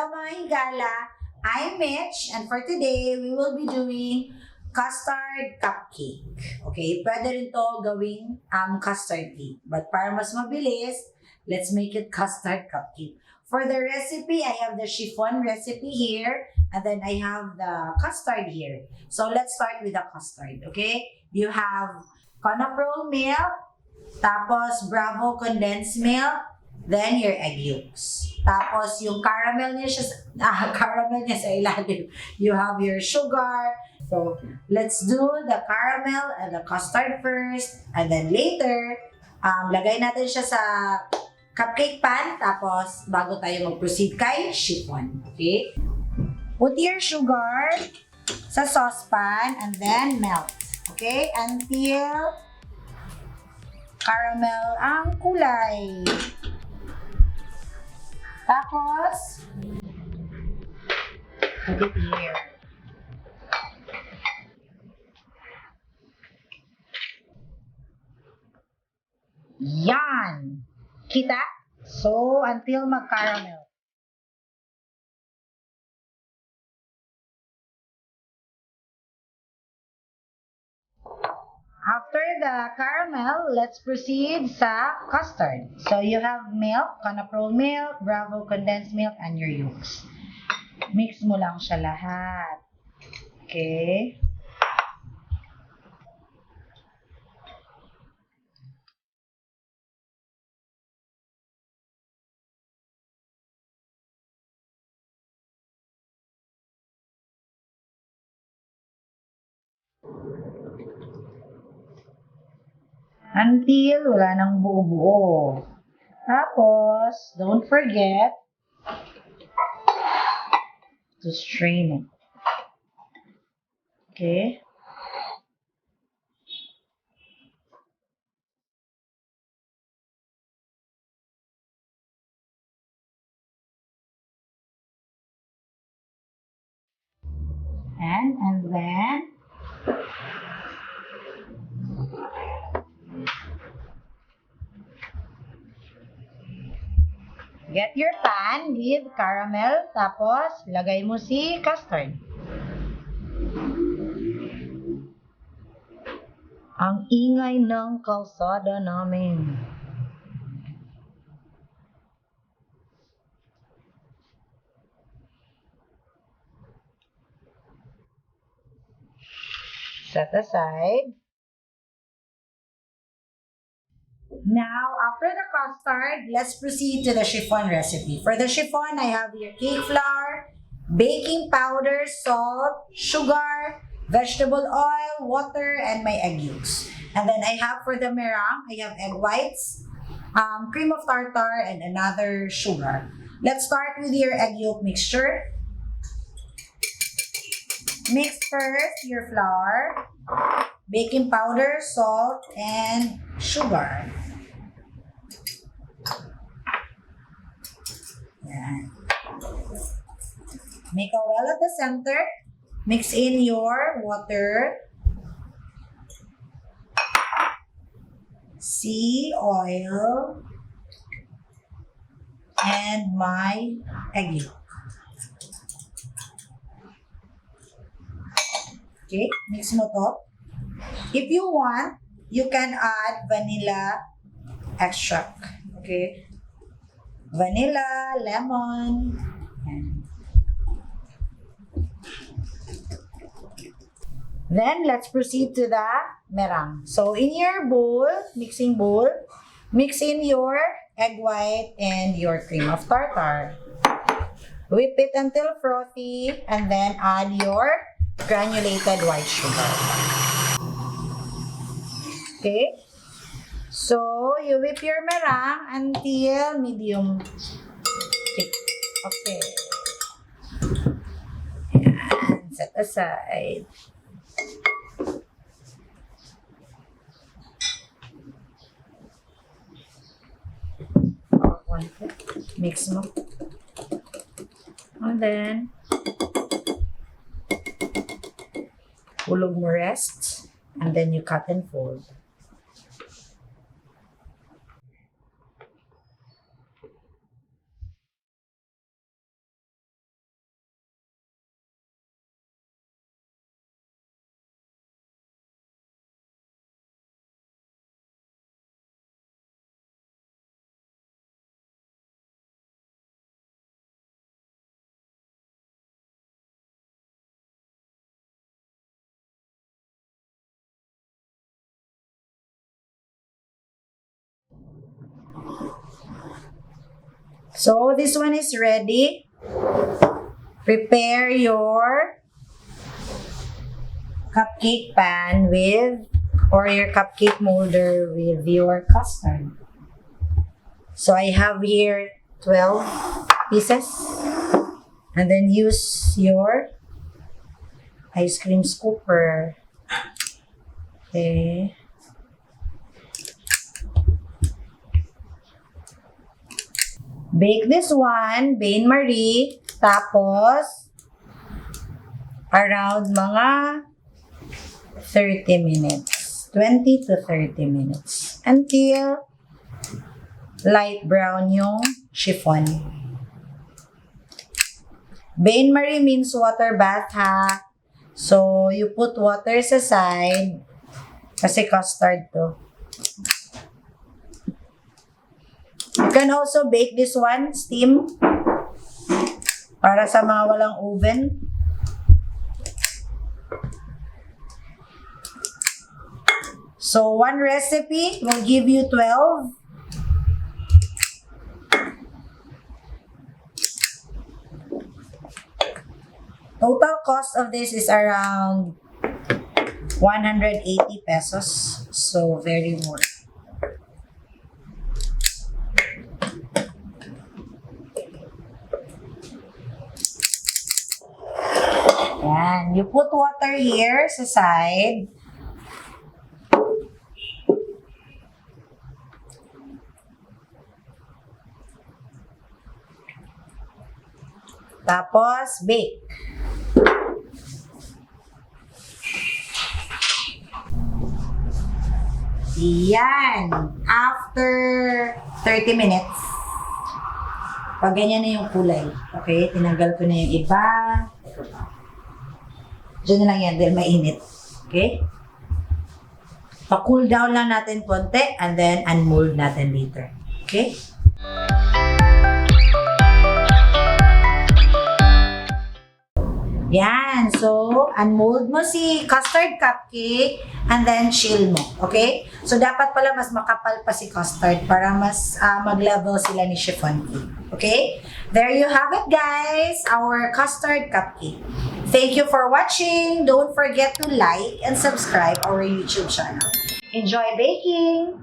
Hello mga higala, I'm Mitch and for today we will be doing custard cupcake. Okay, pwede rin to gawing custard cake. But para mas mabilis, let's make it custard cupcake. For the recipe, I have the chiffon recipe here and then I have the custard here. So let's start with the custard, okay? You have condensed milk, tapos Bravo condensed milk, then your egg yolks. Tapos yung caramel niya sa ilalim. You have your sugar. So let's do the caramel and the custard first. And then later, lagay natin siya sa cupcake pan. Tapos bago tayo mag-proceed kay chiffon. Okay? Put your sugar sa saucepan and then melt. Okay? Until caramel ang kulay. Tapos, put it here. Yan! Kita? So, until mag-caramel. After the caramel, let's proceed sa custard. So you have milk, condensed milk, Bravo condensed milk, and your yolks. Mix mo lang siya lahat. Okay? Until wala nang buo-buo. Tapos, don't forget to strain it. Okay? And then get your pan with caramel, tapos lagay mo si custard. Ang ingay ng kalsada namin. Set aside. Now, after the custard, let's proceed to the chiffon recipe. For the chiffon, I have your cake flour, baking powder, salt, sugar, vegetable oil, water, and my egg yolks. And then I have for the meringue, I have egg whites, cream of tartar, and another sugar. Let's start with your egg yolk mixture. Mix first your flour, baking powder, salt, and sugar. Yan. Make a well at the center. Mix in your water, sea oil, and my egg yolk. Okay, mix mo to. If you want, you can add vanilla extract. Okay, vanilla, lemon, and then let's proceed to the meringue. So in your bowl, mixing bowl, mix in your egg white and your cream of tartar. Whip it until frothy and then add your granulated white sugar. Okay? So, you whip your meringue until medium thick. Okay. Ayan. Set aside. Mix mo. And then, hulog mo rest. And then you cut and fold. So, this one is ready. Prepare your cupcake pan with, or your cupcake molder with your custard. So, I have here 12 pieces. And then use your ice cream scooper. Okay. Bake this one, bain-marie, tapos around mga 30 minutes. 20 to 30 minutes. Until light brown yung chiffon. Bain-marie means water bath, ha? So, you put water sa side kasi custard to. You can also bake this one, steam, para sa mga walang oven. So, one recipe will give you 12. Total cost of this is around 180 pesos. So, very worth. Yan. You put water here sa side. Tapos, bake. Yan. After 30 minutes, pag ganyan na yung kulay. Okay? Tinanggal ko na yung iba. Diyan na lang yan dahil mainit. Okay? Pa-cool down lang natin konti and then unmold natin later. Okay? Yan. So, unmold mo si custard cupcake and then chill mo. Okay? So, dapat pala mas makapal pa si custard para mas mag-level sila ni chiffon cake. Okay? There you have it, guys. Our custard cupcake. Thank you for watching. Don't forget to like and subscribe our YouTube channel. Enjoy baking!